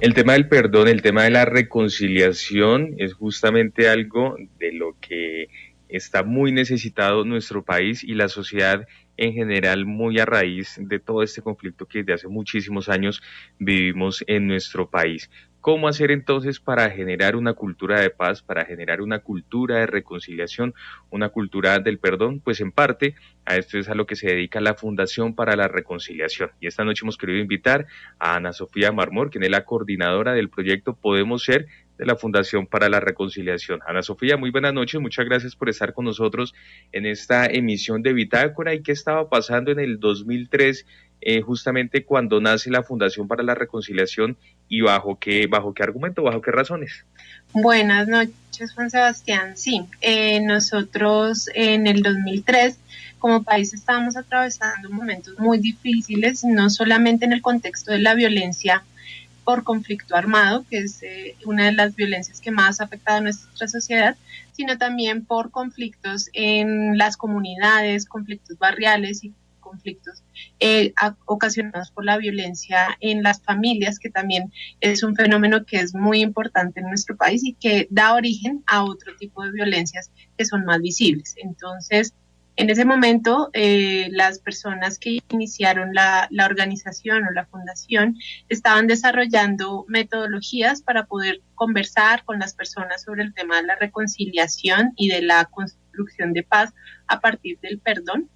El tema del perdón, el tema de la reconciliación es justamente algo de lo que está muy necesitado nuestro país y la sociedad en general, muy a raíz de todo este conflicto que desde hace muchísimos años vivimos en nuestro país. ¿Cómo hacer entonces para generar una cultura de paz, para generar una cultura de reconciliación, una cultura del perdón? Pues en parte a esto es a lo que se dedica la Fundación para la Reconciliación. Y esta noche hemos querido invitar a Ana Sofía Marmor, quien es la coordinadora del proyecto Podemos Ser de la Fundación para la Reconciliación. Ana Sofía, muy buenas noches, muchas gracias por estar con nosotros en esta emisión de Bitácora. ¿Y qué estaba pasando en el 2003, justamente cuando nace la Fundación para la Reconciliación, y bajo qué argumento, bajo qué razones? Buenas noches, Juan Sebastián. Sí, nosotros en el 2003 como país estábamos atravesando momentos muy difíciles, no solamente en el contexto de la violencia por conflicto armado, que es una de las violencias que más ha afectado a nuestra sociedad, sino también por conflictos en las comunidades, conflictos barriales y conflictos ocasionados por la violencia en las familias, que también es un fenómeno que es muy importante en nuestro país y que da origen a otro tipo de violencias que son más visibles. Entonces, en ese momento, las personas que iniciaron la organización o la fundación estaban desarrollando metodologías para poder conversar con las personas sobre el tema de la reconciliación y de la construcción de paz a partir del perdón.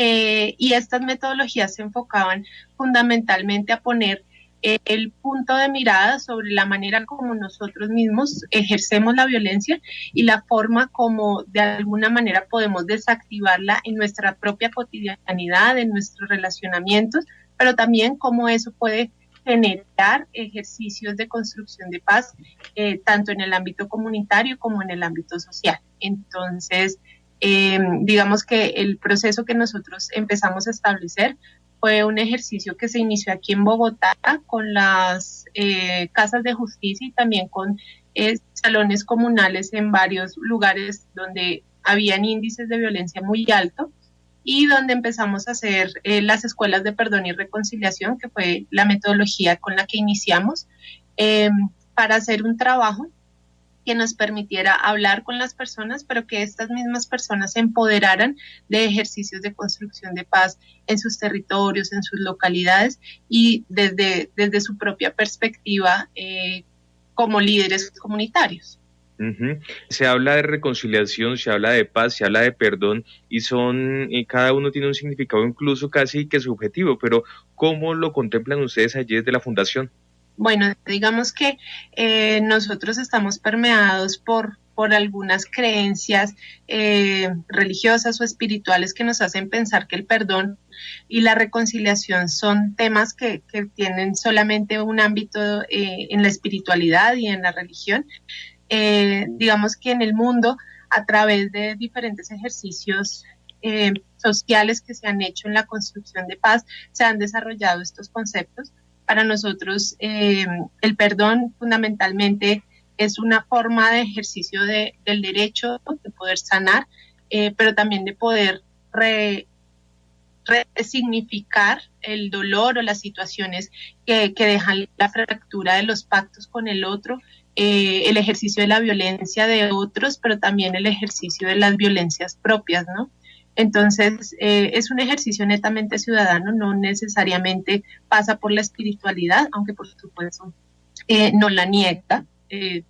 Y estas metodologías se enfocaban fundamentalmente a poner el punto de mirada sobre la manera como nosotros mismos ejercemos la violencia y la forma como de alguna manera podemos desactivarla en nuestra propia cotidianidad, en nuestros relacionamientos, pero también cómo eso puede generar ejercicios de construcción de paz, tanto en el ámbito comunitario como en el ámbito social. Entonces, digamos que el proceso que nosotros empezamos a establecer fue un ejercicio que se inició aquí en Bogotá con las casas de justicia y también con salones comunales en varios lugares donde habían índices de violencia muy altos y donde empezamos a hacer las escuelas de perdón y reconciliación, que fue la metodología con la que iniciamos, para hacer un trabajo que nos permitiera hablar con las personas, pero que estas mismas personas se empoderaran de ejercicios de construcción de paz en sus territorios, en sus localidades y desde su propia perspectiva como líderes comunitarios. Uh-huh. Se habla de reconciliación, se habla de paz, se habla de perdón y cada uno tiene un significado incluso casi que subjetivo, pero ¿cómo lo contemplan ustedes allí desde la Fundación? Bueno, digamos que nosotros estamos permeados por algunas creencias religiosas o espirituales que nos hacen pensar que el perdón y la reconciliación son temas que tienen solamente un ámbito en la espiritualidad y en la religión. Digamos que en el mundo, a través de diferentes ejercicios sociales que se han hecho en la construcción de paz, se han desarrollado estos conceptos. Para nosotros, el perdón fundamentalmente es una forma de ejercicio del derecho de poder sanar, pero también de poder resignificar el dolor o las situaciones que dejan la fractura de los pactos con el otro, el ejercicio de la violencia de otros, pero también el ejercicio de las violencias propias, ¿no? Entonces, es un ejercicio netamente ciudadano, no necesariamente pasa por la espiritualidad, aunque por supuesto no la niega. El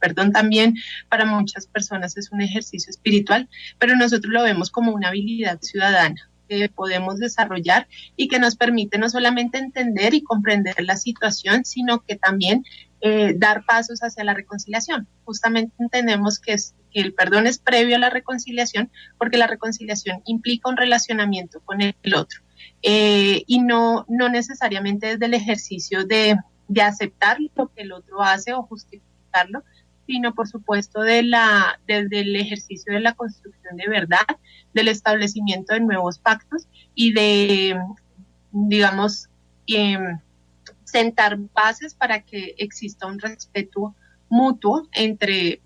perdón también para muchas personas es un ejercicio espiritual, pero nosotros lo vemos como una habilidad ciudadana que podemos desarrollar y que nos permite no solamente entender y comprender la situación, sino que también dar pasos hacia la reconciliación. Justamente entendemos que el perdón es previo a la reconciliación porque la reconciliación implica un relacionamiento con el otro y no necesariamente desde el ejercicio de aceptar lo que el otro hace o justificarlo, sino por supuesto desde el ejercicio de la construcción de verdad, del establecimiento de nuevos pactos y de, digamos, sentar bases para que exista un respeto mutuo entre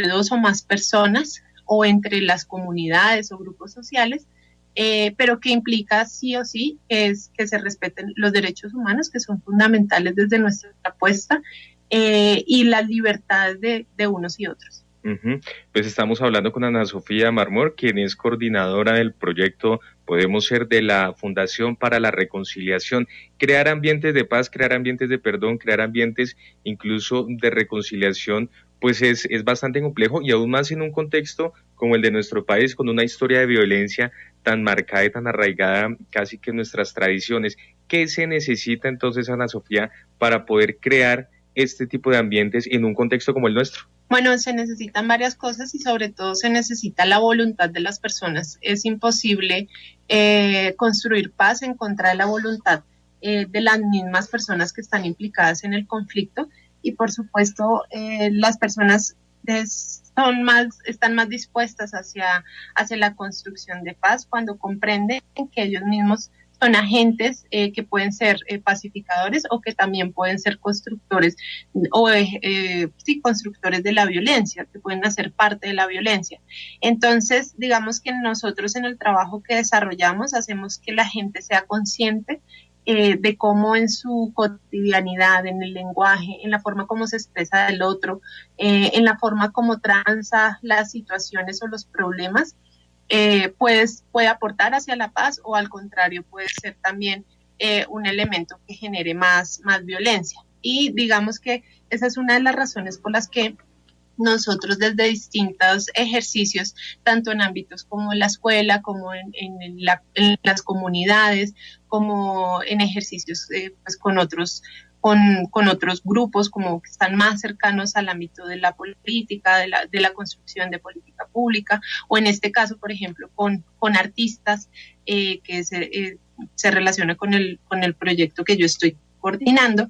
dos o más personas o entre las comunidades o grupos sociales pero que implica sí o sí es que se respeten los derechos humanos, que son fundamentales desde nuestra apuesta, y las libertades de unos y otros. Pues estamos hablando con Ana Sofía Marmor, quien es coordinadora del proyecto Podemos Ser de la Fundación para la Reconciliación. Crear ambientes de paz, crear ambientes de perdón, crear ambientes incluso de reconciliación, pues es bastante complejo y aún más en un contexto como el de nuestro país, con una historia de violencia tan marcada y tan arraigada casi que en nuestras tradiciones. ¿Qué se necesita entonces, Ana Sofía, para poder crear este tipo de ambientes en un contexto como el nuestro? Bueno, se necesitan varias cosas y sobre todo se necesita la voluntad de las personas. Es imposible construir paz en contra de la voluntad de las mismas personas que están implicadas en el conflicto y por supuesto las personas están más dispuestas hacia la construcción de paz cuando comprenden que ellos mismos son agentes que pueden ser pacificadores o que también pueden ser constructores o sí, constructores de la violencia, que pueden hacer parte de la violencia. Entonces, digamos que nosotros en el trabajo que desarrollamos hacemos que la gente sea consciente de cómo en su cotidianidad, en el lenguaje, en la forma como se expresa del otro, en la forma como transa las situaciones o los problemas, puede aportar hacia la paz o al contrario puede ser también un elemento que genere más violencia. Y digamos que esa es una de las razones por las que nosotros desde distintos ejercicios, tanto en ámbitos como la escuela, como en las comunidades, como en ejercicios pues con otros grupos como que están más cercanos al ámbito de la política, de la construcción de política pública, o en este caso, por ejemplo, con artistas que se relaciona con el proyecto que yo estoy coordinando,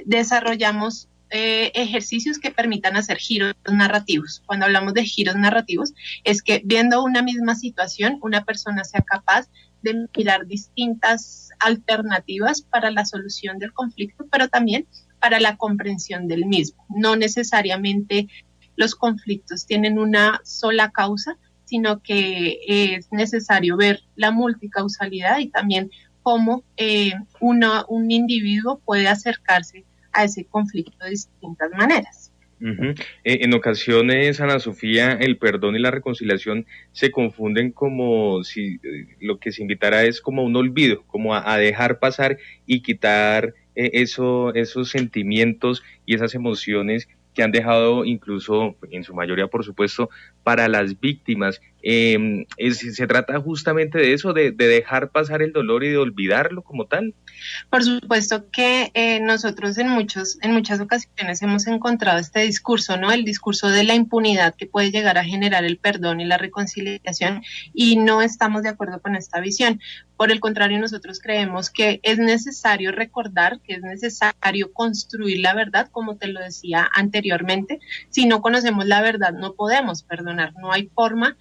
desarrollamos ejercicios que permitan hacer giros narrativos. Cuando hablamos de giros narrativos, es que viendo una misma situación, una persona sea capaz de mirar distintas alternativas para la solución del conflicto, pero también para la comprensión del mismo. No necesariamente los conflictos tienen una sola causa, sino que es necesario ver la multicausalidad y también cómo un individuo puede acercarse a ese conflicto de distintas maneras. En ocasiones, Ana Sofía, el perdón y la reconciliación se confunden como si lo que se invitara es como un olvido, como a dejar pasar y quitar esos sentimientos y esas emociones que han dejado incluso, en su mayoría por supuesto, para las víctimas. Se trata justamente de eso, de dejar pasar el dolor y de olvidarlo como tal. Por supuesto que nosotros en muchas ocasiones hemos encontrado este discurso, ¿no? El discurso de la impunidad que puede llegar a generar el perdón y la reconciliación, y no estamos de acuerdo con esta visión. Por el contrario, nosotros creemos que es necesario recordar, que es necesario construir la verdad, como te lo decía anteriormente. Si no conocemos la verdad, no podemos perdonar, no hay forma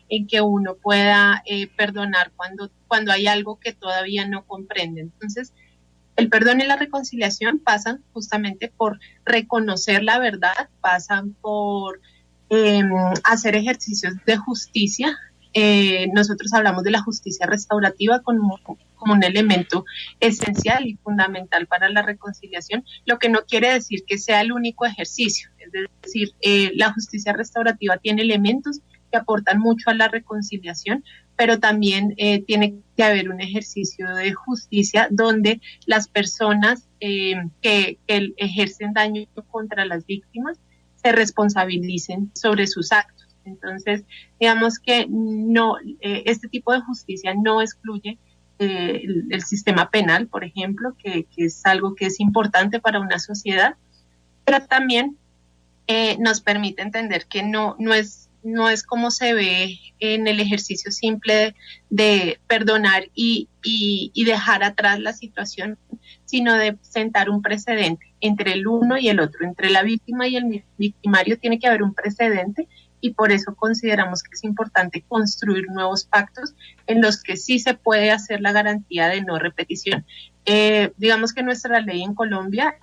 en que uno pueda perdonar cuando hay algo que todavía no comprende. Entonces, el perdón y la reconciliación pasan justamente por reconocer la verdad, pasan por hacer ejercicios de justicia. Nosotros hablamos de la justicia restaurativa como un elemento esencial y fundamental para la reconciliación, lo que no quiere decir que sea el único ejercicio. Es decir, la justicia restaurativa tiene elementos que aportan mucho a la reconciliación, pero también tiene que haber un ejercicio de justicia donde las personas que ejercen daño contra las víctimas se responsabilicen sobre sus actos. Entonces, digamos que no, este tipo de justicia no excluye el sistema penal, por ejemplo, que es algo que es importante para una sociedad, pero también nos permite entender que no es como se ve en el ejercicio simple de perdonar y dejar atrás la situación, sino de sentar un precedente entre el uno y el otro, entre la víctima y el victimario tiene que haber un precedente, y por eso consideramos que es importante construir nuevos pactos en los que sí se puede hacer la garantía de no repetición. Digamos que nuestra ley en Colombia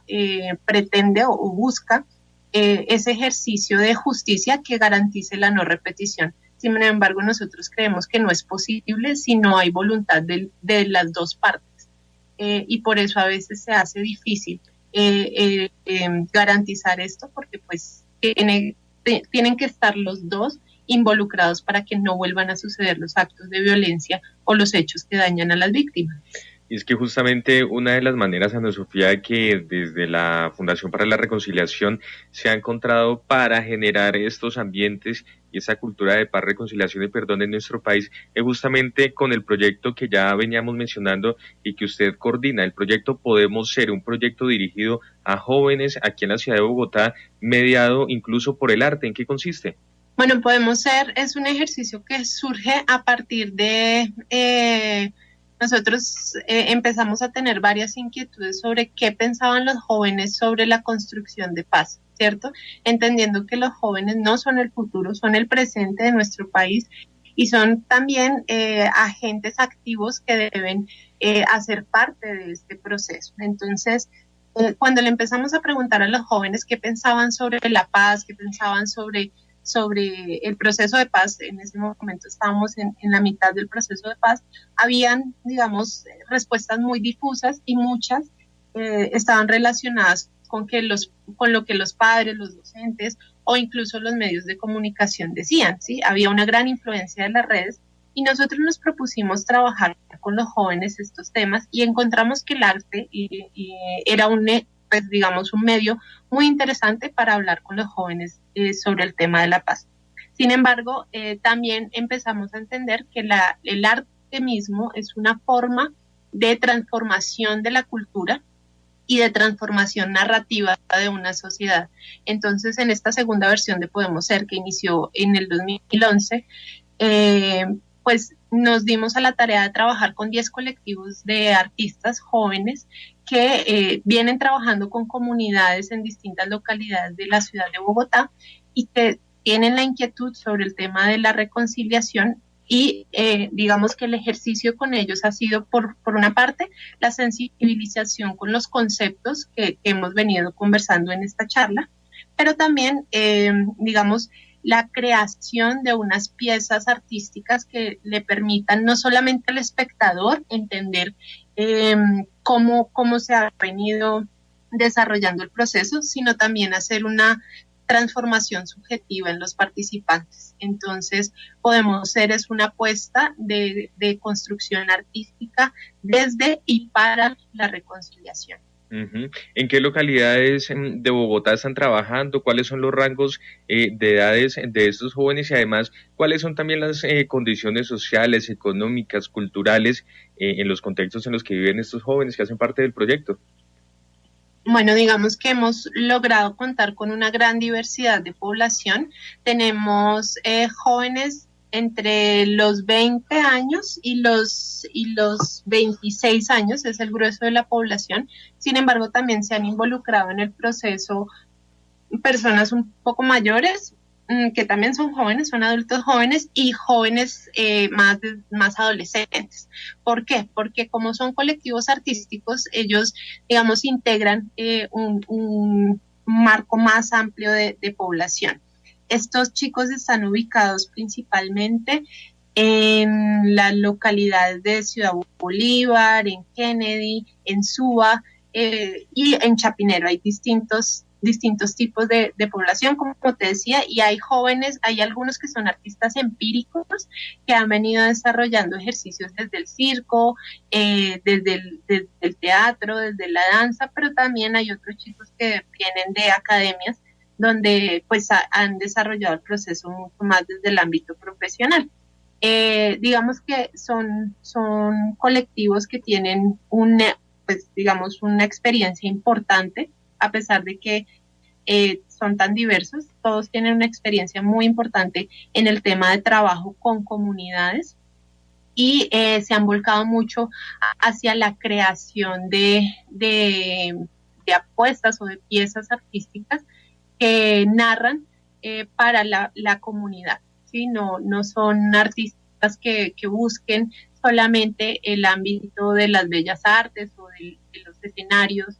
pretende o busca ese ejercicio de justicia que garantice la no repetición. Sin embargo, nosotros creemos que no es posible si no hay voluntad de las dos partes. Y por eso a veces se hace difícil garantizar esto, porque pues tienen que estar los dos involucrados para que no vuelvan a suceder los actos de violencia o los hechos que dañan a las víctimas. Y es que justamente una de las maneras, Ana Sofía, que desde la Fundación para la Reconciliación se ha encontrado para generar estos ambientes y esa cultura de paz, reconciliación y perdón en nuestro país, es justamente con el proyecto que ya veníamos mencionando y que usted coordina, el proyecto Podemos Ser, un proyecto dirigido a jóvenes aquí en la ciudad de Bogotá, mediado incluso por el arte. ¿En qué consiste? Bueno, Podemos Ser es un ejercicio que surge a partir de... nosotros empezamos a tener varias inquietudes sobre qué pensaban los jóvenes sobre la construcción de paz, ¿cierto? Entendiendo que los jóvenes no son el futuro, son el presente de nuestro país y son también agentes activos que deben hacer parte de este proceso. Entonces, cuando le empezamos a preguntar a los jóvenes qué pensaban sobre la paz, qué pensaban sobre el proceso de paz, en ese momento estábamos en la mitad del proceso de paz, habían, digamos, respuestas muy difusas y muchas estaban relacionadas con lo que los padres, los docentes o incluso los medios de comunicación decían, ¿sí? Había una gran influencia de las redes y nosotros nos propusimos trabajar con los jóvenes estos temas y encontramos que el arte era pues, digamos, un medio muy interesante para hablar con los jóvenes sobre el tema de la paz. Sin embargo, también empezamos a entender que el arte mismo es una forma de transformación de la cultura y de transformación narrativa de una sociedad. Entonces, en esta segunda versión de Podemos Ser, que inició en el 2011, pues nos dimos a la tarea de trabajar con 10 colectivos de artistas jóvenes que vienen trabajando con comunidades en distintas localidades de la ciudad de Bogotá y que tienen la inquietud sobre el tema de la reconciliación y digamos que el ejercicio con ellos ha sido, por una parte, la sensibilización con los conceptos que hemos venido conversando en esta charla, pero también, digamos, la creación de unas piezas artísticas que le permitan no solamente al espectador entender cómo se ha venido desarrollando el proceso, sino también hacer una transformación subjetiva en los participantes. Entonces, Podemos Ser es una apuesta de construcción artística desde y para la reconciliación. Uh-huh. ¿En qué localidades de Bogotá están trabajando? ¿Cuáles son los rangos de edades de estos jóvenes? Y además, ¿cuáles son también las condiciones sociales, económicas, culturales en los contextos en los que viven estos jóvenes que hacen parte del proyecto? Bueno, digamos que hemos logrado contar con una gran diversidad de población. Tenemos jóvenes entre los 20 años y los 26 años, es el grueso de la población. Sin embargo, también se han involucrado en el proceso personas un poco mayores, que también son jóvenes, son adultos jóvenes y jóvenes más adolescentes. ¿Por qué? Porque como son colectivos artísticos, ellos, digamos, integran un marco más amplio de población. Estos chicos están ubicados principalmente en las localidades de Ciudad Bolívar, en Kennedy, en Suba y en Chapinero. Hay distintos tipos de población, como te decía, y hay jóvenes, hay algunos que son artistas empíricos que han venido desarrollando ejercicios desde el circo, desde el teatro, desde la danza, pero también hay otros chicos que vienen de academias donde pues han desarrollado el proceso mucho más desde el ámbito profesional. Digamos que son colectivos que tienen una experiencia importante, a pesar de que son tan diversos, todos tienen una experiencia muy importante en el tema de trabajo con comunidades y se han volcado mucho hacia la creación de apuestas o de piezas artísticas que narran para la comunidad, ¿sí? No son artistas que busquen solamente el ámbito de las bellas artes o de los escenarios,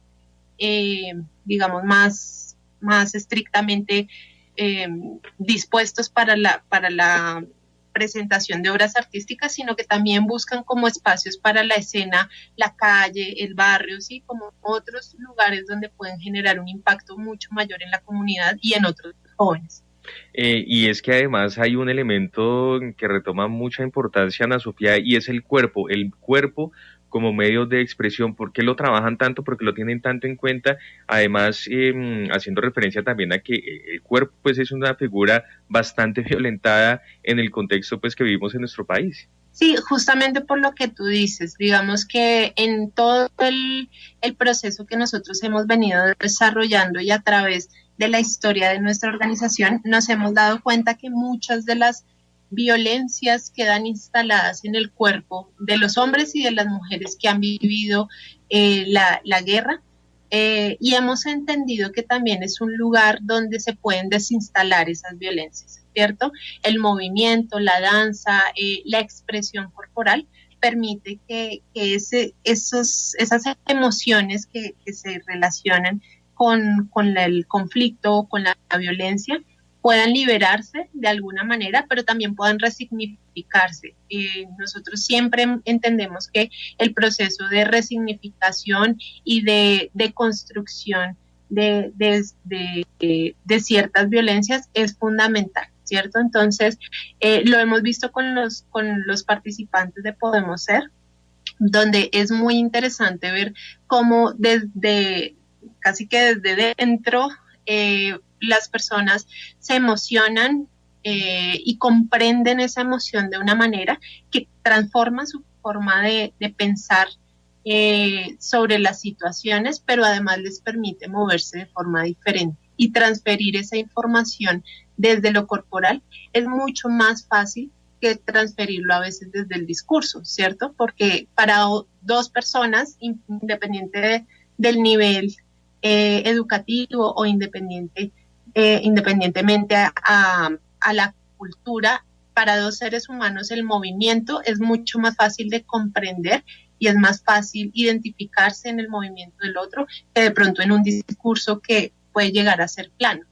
digamos, más estrictamente dispuestos para la presentación de obras artísticas, sino que también buscan como espacios para la escena, la calle, el barrio, ¿sí? Como otros lugares donde pueden generar un impacto mucho mayor en la comunidad y en otros jóvenes. Y es que además hay un elemento que retoma mucha importancia, Ana Sofía, y es el cuerpo como medio de expresión. ¿Por qué lo trabajan tanto? Porque lo tienen tanto en cuenta, además haciendo referencia también a que el cuerpo pues es una figura bastante violentada en el contexto pues que vivimos en nuestro país. Sí, justamente por lo que tú dices, digamos que en todo el proceso que nosotros hemos venido desarrollando y a través de la historia de nuestra organización, nos hemos dado cuenta que muchas de las violencias quedan instaladas en el cuerpo de los hombres y de las mujeres que han vivido la guerra. Y hemos entendido que también es un lugar donde se pueden desinstalar esas violencias, ¿cierto? El movimiento, la danza, la expresión corporal permite que esas emociones que se relacionan con el conflicto o con la violencia puedan liberarse de alguna manera, pero también puedan resignificarse. Nosotros siempre entendemos que el proceso de resignificación y de construcción de ciertas violencias es fundamental, ¿cierto? Entonces, lo hemos visto con los participantes de Podemos Ser, donde es muy interesante ver cómo desde casi que desde dentro las personas se emocionan y comprenden esa emoción de una manera que transforma su forma de pensar sobre las situaciones, pero además les permite moverse de forma diferente y transferir esa información desde lo corporal es mucho más fácil que transferirlo a veces desde el discurso, ¿cierto? Porque para dos personas, independiente del nivel educativo o independientemente a la cultura, para dos seres humanos el movimiento es mucho más fácil de comprender y es más fácil identificarse en el movimiento del otro que de pronto en un discurso que puede llegar a ser plano.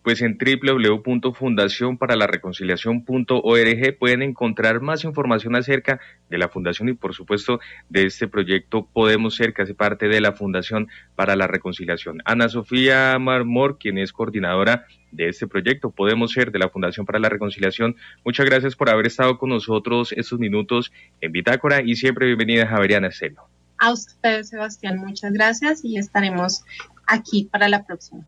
Pues en www.fundacionparalareconciliacion.org pueden encontrar más información acerca de la fundación y por supuesto de este proyecto Podemos Ser, que hace parte de la Fundación para la Reconciliación. Ana Sofía Marmor, quien es coordinadora de este proyecto Podemos Ser de la Fundación para la Reconciliación, muchas gracias por haber estado con nosotros estos minutos en Bitácora y siempre bienvenida Javeriana Estelo. A usted, Sebastián, muchas gracias y estaremos aquí para la próxima.